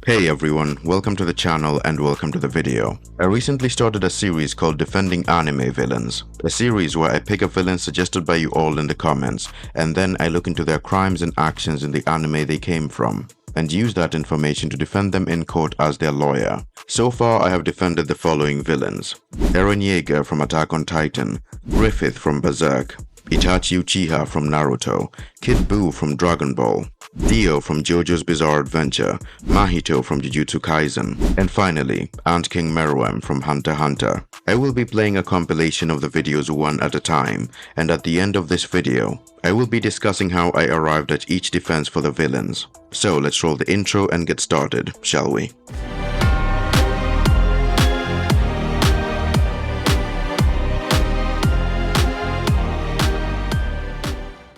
Hey everyone, welcome to the channel and welcome to the video. I recently started a series called Defending Anime Villains, a series where I pick a villain suggested by you all in the comments, and then I look into their crimes and actions in the anime they came from, and use that information to defend them in court as their lawyer. So far I have defended the following villains: Eren Yeager from Attack on Titan, Griffith from Berserk, Itachi Uchiha from Naruto, Kid Buu from Dragon Ball, Dio from JoJo's Bizarre Adventure, Mahito from Jujutsu Kaisen, and finally, Ant King Meruem from Hunter x Hunter. I will be playing a compilation of the videos one at a time, and at the end of this video, I will be discussing how I arrived at each defense for the villains. So let's roll the intro and get started, shall we?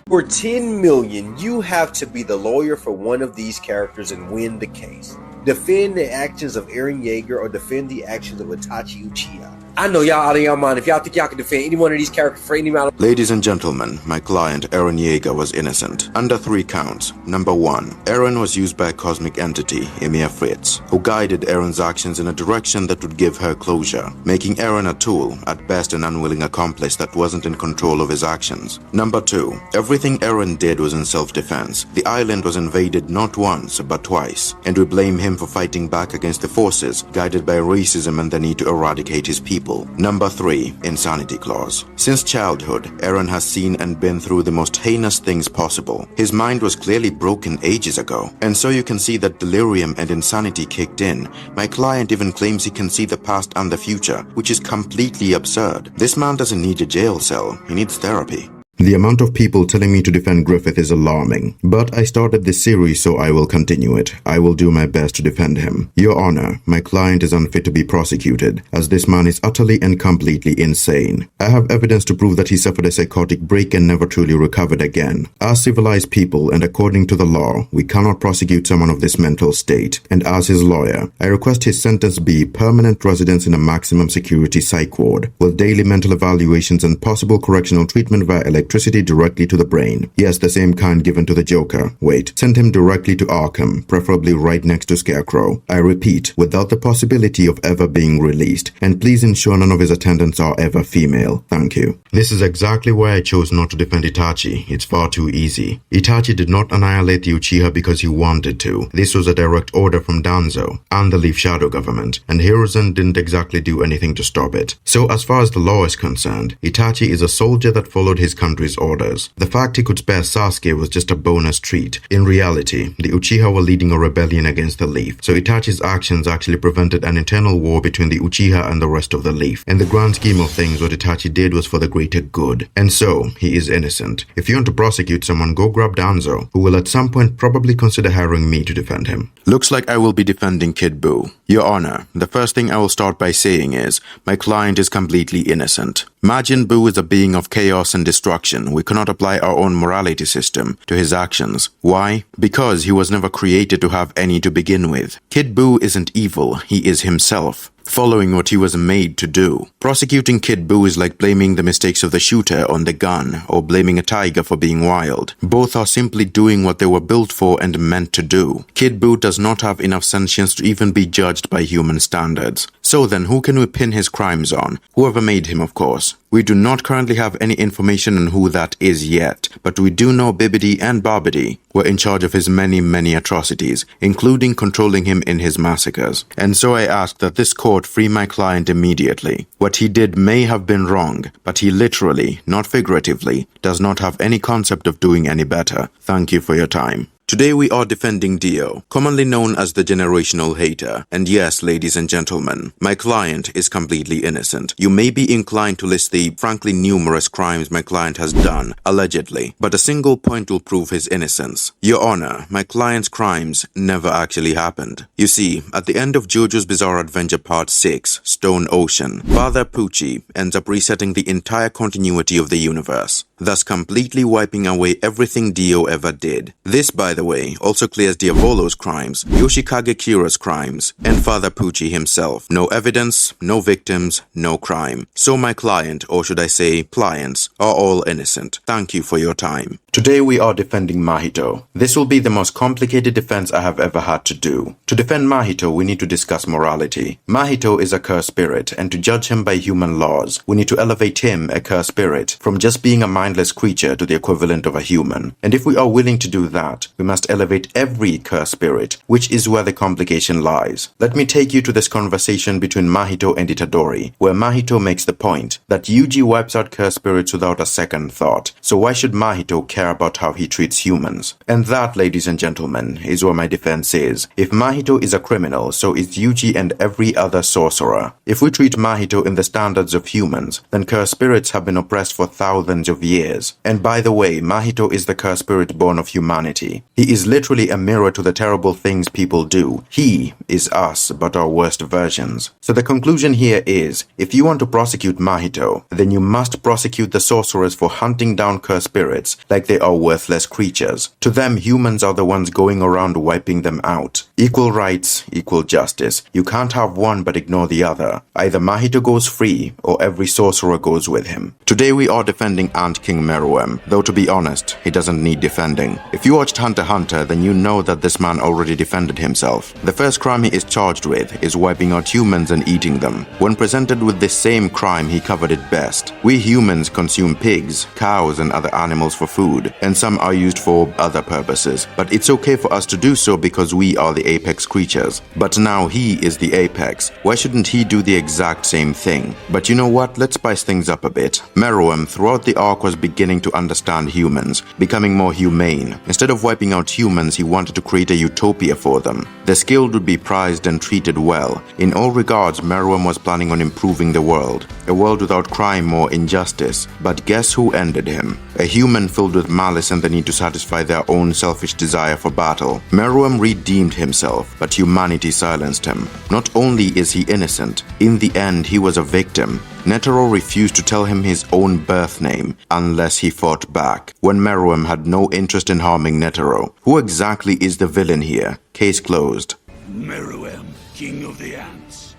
For 10 million, you have to be the lawyer for one of these characters and win the case. Defend the actions of Eren Yeager or defend the actions of Itachi Uchiha. I know y'all out of y'all mind if y'all think y'all can defend any one of these characters for any amount of— Ladies and gentlemen, my client Eren Yeager was innocent, under 3 counts. Number 1. Eren was used by a cosmic entity, Ymir Fritz, who guided Eren's actions in a direction that would give her closure, making Eren a tool, at best an unwilling accomplice that wasn't in control of his actions. Number 2. Everything Eren did was in self-defense. The island was invaded not once, but twice, and we blame him for fighting back against the forces, guided by racism and the need to eradicate his people. Number 3. Insanity clause. Since childhood, Eren has seen and been through the most heinous things possible. His mind was clearly broken ages ago, and so you can see that delirium and insanity kicked in. My client even claims he can see the past and the future, which is completely absurd. This man doesn't need a jail cell, he needs therapy. The amount of people telling me to defend Griffith is alarming, but I started this series so I will continue it. I will do my best to defend him. Your Honor, my client is unfit to be prosecuted, as this man is utterly and completely insane. I have evidence to prove that he suffered a psychotic break and never truly recovered again. As civilized people and according to the law, we cannot prosecute someone of this mental state, and as his lawyer, I request his sentence be permanent residence in a maximum security psych ward, with daily mental evaluations and possible correctional treatment via electricity directly to the brain. Yes, the same kind given to the Joker. Wait, send him directly to Arkham, preferably right next to Scarecrow. I repeat, without the possibility of ever being released, and please ensure none of his attendants are ever female. Thank you. This is exactly why I chose not to defend Itachi. It's far too easy. Itachi did not annihilate the Uchiha because he wanted to. This was a direct order from Danzo and the Leaf Shadow government, and Hiruzen didn't exactly do anything to stop it. So as far as the law is concerned, Itachi is a soldier that followed his country's orders. The fact he could spare Sasuke was just a bonus treat. In reality, the Uchiha were leading a rebellion against the Leaf, so Itachi's actions actually prevented an internal war between the Uchiha and the rest of the Leaf. In the grand scheme of things, what Itachi did was for the greater good, and so he is innocent. If you want to prosecute someone, go grab Danzo, who will at some point probably consider hiring me to defend him. Looks like I will be defending Kid Buu. Your Honor, the first thing I will start by saying is, my client is completely innocent. Majin Buu is a being of chaos and destruction. We cannot apply our own morality system to his actions. Why? Because he was never created to have any to begin with. Kid Buu isn't evil, he is himself, following what he was made to do. Prosecuting Kid Buu is like blaming the mistakes of the shooter on the gun, or blaming a tiger for being wild. Both are simply doing what they were built for and meant to do. Kid Buu does not have enough sentience to even be judged by human standards. So then, who can we pin his crimes on? Whoever made him, of course. We do not currently have any information on who that is yet, but we do know Bibbidi and Bobbidi were in charge of his many atrocities, including controlling him in his massacres. And so I ask that this court free my client immediately. What he did may have been wrong, but he literally, not figuratively, does not have any concept of doing any better. Thank you for your time. Today we are defending Dio, commonly known as the generational hater. And yes, ladies and gentlemen, my client is completely innocent. You may be inclined to list the frankly numerous crimes my client has done, allegedly, but a single point will prove his innocence. Your Honor, my client's crimes never actually happened. You see, at the end of JoJo's Bizarre Adventure Part 6, Stone Ocean, Father Pucci ends up resetting the entire continuity of the universe, thus completely wiping away everything Dio ever did. This, by the way, also clears Diavolo's crimes, Yoshikage Kira's crimes, and Father Pucci himself. No evidence, no victims, no crime. So my client, or should I say clients, are all innocent. Thank you for your time. Today we are defending Mahito. This will be the most complicated defense I have ever had to do. To defend Mahito, we need to discuss morality. Mahito is a cursed spirit, and to judge him by human laws, we need to elevate him, a cursed spirit, from just being a mindless creature to the equivalent of a human. And if we are willing to do that, we must elevate every cursed spirit, which is where the complication lies. Let me take you to this conversation between Mahito and Itadori, where Mahito makes the point that Yuji wipes out cursed spirits without a second thought. So why should Mahito care about how he treats humans? And that, ladies and gentlemen, is where my defense is. If Mahito is a criminal, so is Yuji and every other sorcerer. If we treat Mahito in the standards of humans, then cursed spirits have been oppressed for thousands of years. And by the way, Mahito is the cursed spirit born of humanity. He is literally a mirror to the terrible things people do. He is us, but our worst versions. So the conclusion here is, if you want to prosecute Mahito, then you must prosecute the sorcerers for hunting down cursed spirits like they are worthless creatures. To them, humans are the ones going around wiping them out. Equal rights, equal justice. You can't have one but ignore the other. Either Mahito goes free, or every sorcerer goes with him. Today we are defending Ant King Meruem, though to be honest, he doesn't need defending. If you watched Hunter x Hunter, then you know that this man already defended himself. The first crime he is charged with is wiping out humans and eating them. When presented with this same crime, he covered it best. We humans consume pigs, cows, and other animals for food, and some are used for other purposes. But it's okay for us to do so because we are the apex creatures. But now he is the apex. Why shouldn't he do the exact same thing? But you know what? Let's spice things up a bit. Meruem throughout the arc was beginning to understand humans, becoming more humane. Instead of wiping out humans, he wanted to create a utopia for them. The skilled would be prized and treated well. In all regards, Meruem was planning on improving the world. A world without crime or injustice. But guess who ended him? A human filled with malice and the need to satisfy their own selfish desire for battle. Meruem redeemed himself, but humanity silenced him. Not only is he innocent, in the end he was a victim. Netero refused to tell him his own birth name unless he fought back, when Meruem had no interest in harming Netero. Who exactly is the villain here? Case closed. Meruem, king of the ants.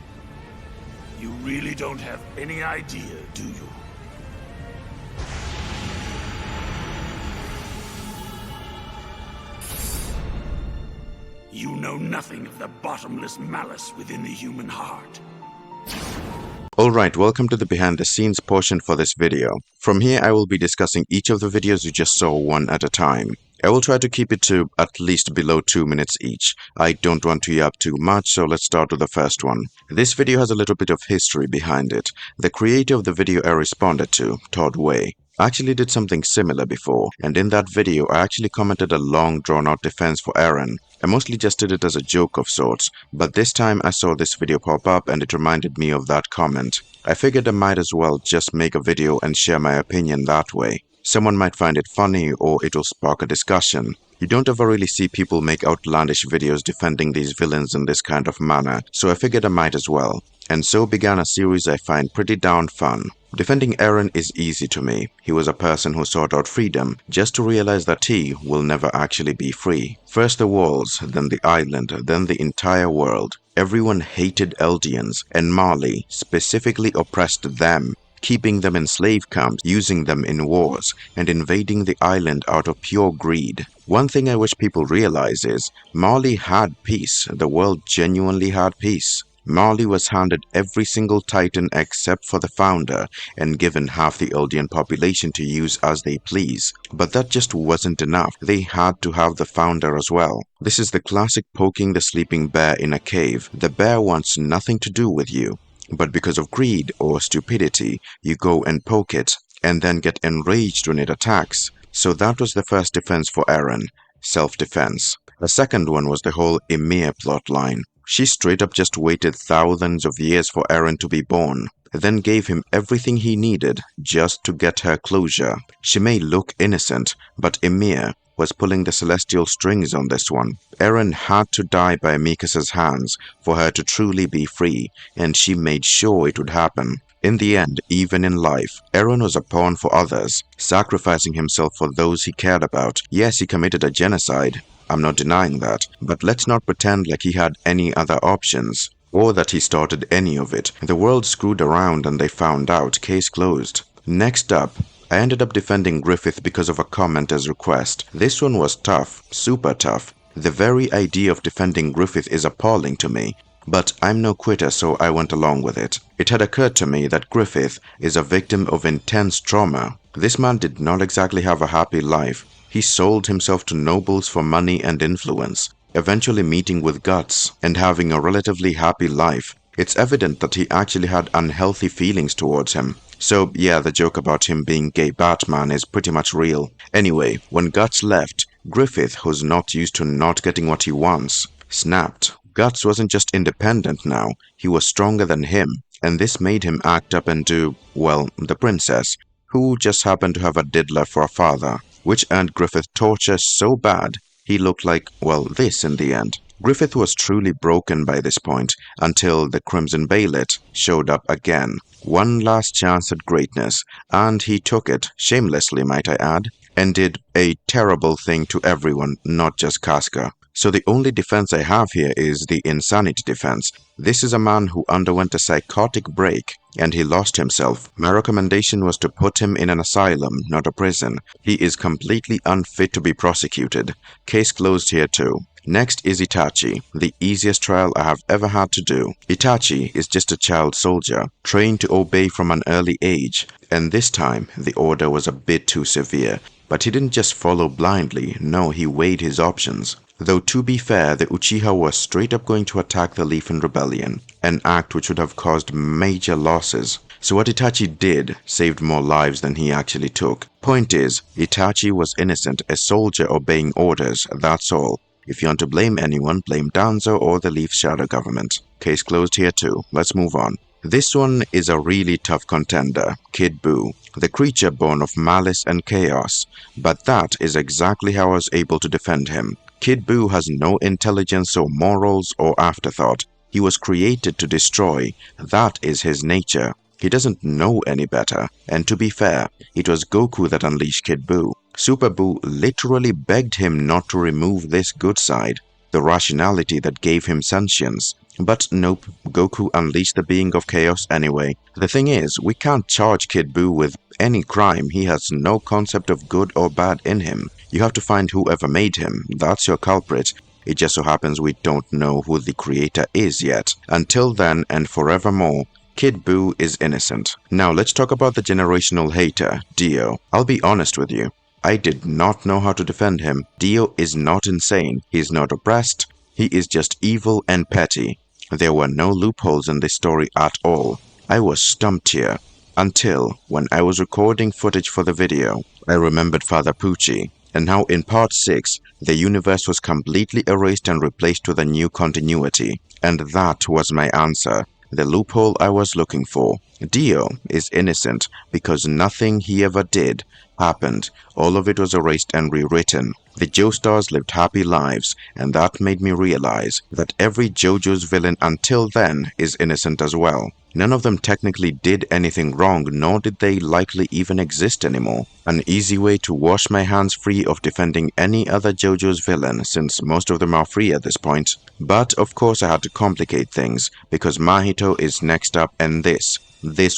You really don't have any idea, do you? You know nothing of the bottomless malice within the human heart. Alright, welcome to the behind the scenes portion for this video. From here I will be discussing each of the videos you just saw one at a time. I will try to keep it to at least below 2 minutes each. I don't want to yap too much, so let's start with the first one. This video has a little bit of history behind it. The creator of the video I responded to, Todd Way, actually did something similar before, and in that video I actually commented a long drawn out defense for Eren. I mostly just did it as a joke of sorts, but this time I saw this video pop up and it reminded me of that comment. I figured I might as well just make a video and share my opinion that way. Someone might find it funny or it will spark a discussion. You don't ever really see people make outlandish videos defending these villains in this kind of manner, so I figured I might as well. And so began a series I find pretty darn fun. Defending Eren is easy to me. He was a person who sought out freedom, just to realize that he will never actually be free. First the walls, then the island, then the entire world. Everyone hated Eldians, and Marley specifically oppressed them, keeping them in slave camps, using them in wars, and invading the island out of pure greed. One thing I wish people realize is, Marley had peace. The world genuinely had peace. Marley was handed every single titan except for the founder and given half the Eldian population to use as they please. But that just wasn't enough. They had to have the founder as well. This is the classic poking the sleeping bear in a cave. The bear wants nothing to do with you, but because of greed or stupidity, you go and poke it and then get enraged when it attacks. So that was the first defense for Eren, self-defense. The second one was the whole Ymir plotline. She straight up just waited thousands of years for Eren to be born, then gave him everything he needed just to get her closure. She may look innocent, but Ymir was pulling the celestial strings on this one. Eren had to die by Mikasa's hands for her to truly be free, and she made sure it would happen. In the end, even in life, Eren was a pawn for others, sacrificing himself for those he cared about. Yes, he committed a genocide. I'm not denying that, but let's not pretend like he had any other options, or that he started any of it. The world screwed around and they found out, case closed. Next up, I ended up defending Griffith because of a commenter's request. This one was tough, super tough. The very idea of defending Griffith is appalling to me. But I'm no quitter, so I went along with it. It had occurred to me that Griffith is a victim of intense trauma. This man did not exactly have a happy life. He sold himself to nobles for money and influence, eventually meeting with Guts and having a relatively happy life. It's evident that he actually had unhealthy feelings towards him. So yeah, the joke about him being gay Batman is pretty much real. Anyway, when Guts left, Griffith, who's not used to not getting what he wants, snapped. Guts wasn't just independent now, he was stronger than him, and this made him act up and do, well, the princess, who just happened to have a diddler for a father, which earned Griffith torture so bad he looked like, well, this in the end. Griffith was truly broken by this point until the Crimson Baylet showed up again. One last chance at greatness, and he took it, shamelessly might I add, and did a terrible thing to everyone, not just Casca. So the only defense I have here is the insanity defense. This is a man who underwent a psychotic break and he lost himself. My recommendation was to put him in an asylum, not a prison. He is completely unfit to be prosecuted. Case closed here too. Next is Itachi, the easiest trial I have ever had to do. Itachi is just a child soldier, trained to obey from an early age, and this time the order was a bit too severe. But he didn't just follow blindly, no, he weighed his options. Though to be fair, the Uchiha was straight up going to attack the Leaf-In Rebellion, an act which would have caused major losses. So what Itachi did saved more lives than he actually took. Point is, Itachi was innocent, a soldier obeying orders, that's all. If you want to blame anyone, blame Danzo or the Leaf Shadow government. Case closed here too, let's move on. This one is a really tough contender, Kid Buu, the creature born of malice and chaos. But that is exactly how I was able to defend him. Kid Buu has no intelligence or morals or afterthought. He was created to destroy. That is his nature. He doesn't know any better. And to be fair, it was Goku that unleashed Kid Buu. Super Buu literally begged him not to remove this good side, the rationality that gave him sentience. But nope, Goku unleashed the being of chaos anyway. The thing is, we can't charge Kid Buu with any crime. He has no concept of good or bad in him. You have to find whoever made him. That's your culprit. It just so happens we don't know who the creator is yet. Until then and forevermore, Kid Buu is innocent. Now let's talk about the generational hater, Dio. I'll be honest with you. I did not know how to defend him. Dio is not insane. He is not oppressed. He is just evil and petty. There were no loopholes in this story at all. I was stumped here. Until, when I was recording footage for the video, I remembered Father Pucci, and how in part 6, the universe was completely erased and replaced with a new continuity. And that was my answer, the loophole I was looking for. Dio is innocent because nothing he ever did happened. All of it was erased and rewritten. The Joestars lived happy lives, and that made me realize that every JoJo's villain until then is innocent as well. None of them technically did anything wrong, nor did they likely even exist anymore. An easy way to wash my hands free of defending any other JoJo's villain, since most of them are free at this point. But of course I had to complicate things, because Mahito is next up, and this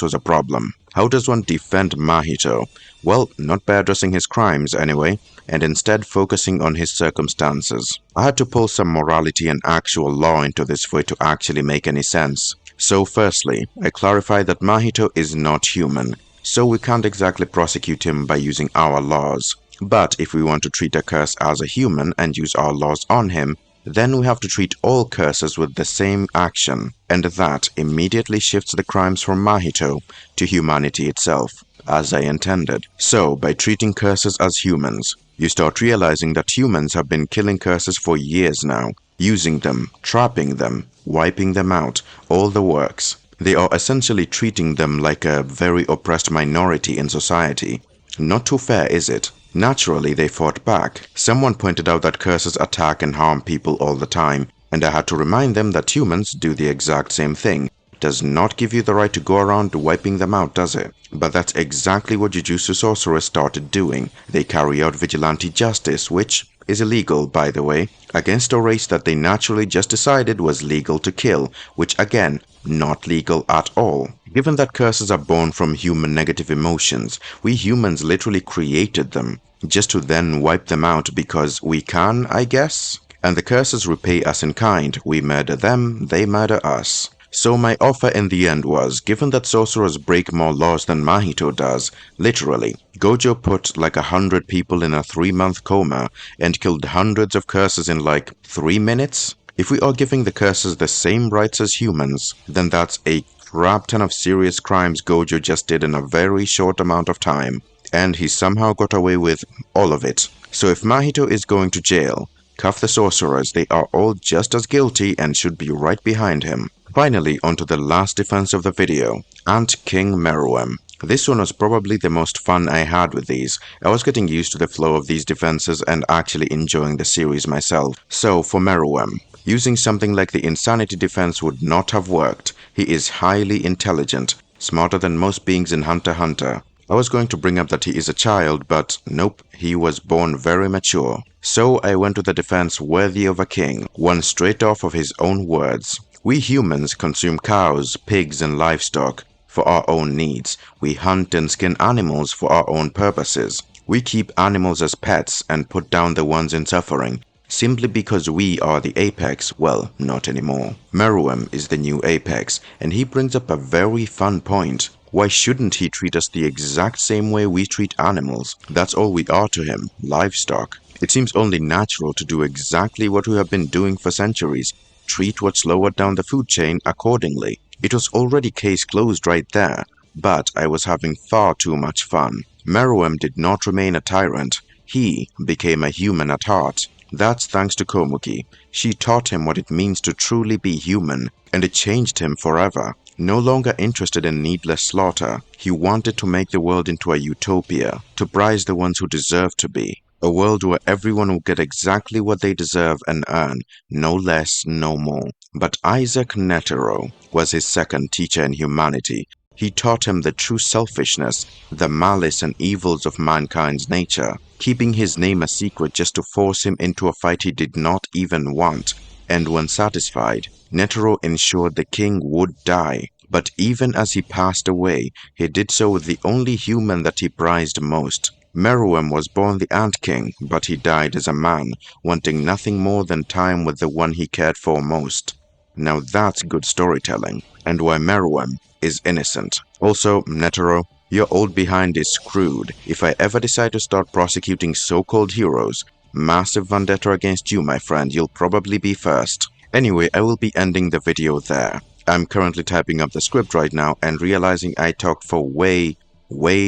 was a problem. How does one defend Mahito? Well, not by addressing his crimes anyway, and instead focusing on his circumstances. I had to pull some morality and actual law into this for it to actually make any sense. So firstly, I clarified that Mahito is not human, so we can't exactly prosecute him by using our laws. But if we want to treat a curse as a human and use our laws on him, then we have to treat all curses with the same action, and that immediately shifts the crimes from Mahito to humanity itself, as I intended. So, by treating curses as humans, you start realizing that humans have been killing curses for years now, using them, trapping them, wiping them out, all the works. They are essentially treating them like a very oppressed minority in society. Not too fair, is it? Naturally, they fought back. Someone pointed out that curses attack and harm people all the time, and I had to remind them that humans do the exact same thing. Does not give you the right to go around wiping them out, does it? But that's exactly what Jujutsu sorcerers started doing. They carry out vigilante justice, which is illegal, by the way, against a race that they naturally just decided was legal to kill, which again Not legal at all. Given that curses are born from human negative emotions, we humans literally created them, just to then wipe them out because we can, I guess? And the curses repay us in kind. We murder them, they murder us. So my offer in the end was, given that sorcerers break more laws than Mahito does, literally, Gojo put like 100 people in a 3-month coma and killed hundreds of curses in like 3 minutes? If we are giving the curses the same rights as humans, then that's a crap ton of serious crimes Gojo just did in a very short amount of time. And he somehow got away with all of it. So if Mahito is going to jail, cuff the sorcerers, they are all just as guilty and should be right behind him. Finally, onto the last defense of the video, Ant King Meruem. This one was probably the most fun I had with these. I was getting used to the flow of these defenses and actually enjoying the series myself. So for Meruem, using something like the insanity defense would not have worked. He is highly intelligent, smarter than most beings in Hunter x Hunter. I was going to bring up that he is a child, but nope, he was born very mature. So I went with a defense worthy of a king, one straight off of his own words. We humans consume cows, pigs, and livestock for our own needs. We hunt and skin animals for our own purposes. We keep animals as pets and put down the ones in suffering. Simply because we are the apex, well, not anymore. Meruem is the new apex, and he brings up a very fun point. Why shouldn't he treat us the exact same way we treat animals? That's all we are to him, livestock. It seems only natural to do exactly what we have been doing for centuries. Treat what's lower down the food chain accordingly. It was already case closed right there, but I was having far too much fun. Meruem did not remain a tyrant. He became a human at heart. That's thanks to Komuki. She taught him what it means to truly be human, and it changed him forever. No longer interested in needless slaughter, he wanted to make the world into a utopia, to prize the ones who deserve to be. A world where everyone will get exactly what they deserve and earn, no less, no more. But Isaac Netero was his second teacher in humanity. He taught him the true selfishness, the malice and evils of mankind's nature, keeping his name a secret just to force him into a fight he did not even want. And when satisfied, Netero ensured the king would die. But even as he passed away, he did so with the only human that he prized most. Meruem was born the Ant King, but he died as a man, wanting nothing more than time with the one he cared for most. Now that's good storytelling, and why Meruem is innocent. Also, Netero, your old behind is screwed. If I ever decide to start prosecuting so-called heroes, massive vendetta against you, my friend, you'll probably be first. Anyway, I will be ending the video there. I'm currently typing up the script right now and realizing I talked for way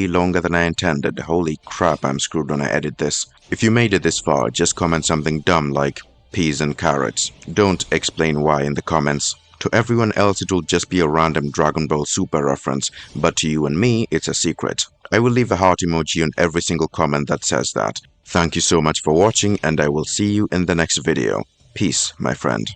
longer than I intended. Holy crap, I'm screwed when I edit this. If you made it this far, just comment something dumb like peas and carrots. Don't explain why in the comments. To everyone else it will just be a random Dragon Ball Super reference, but to you and me it's a secret. I will leave a heart emoji on every single comment that says that. Thank you so much for watching, and I will see you in the next video. Peace, my friend.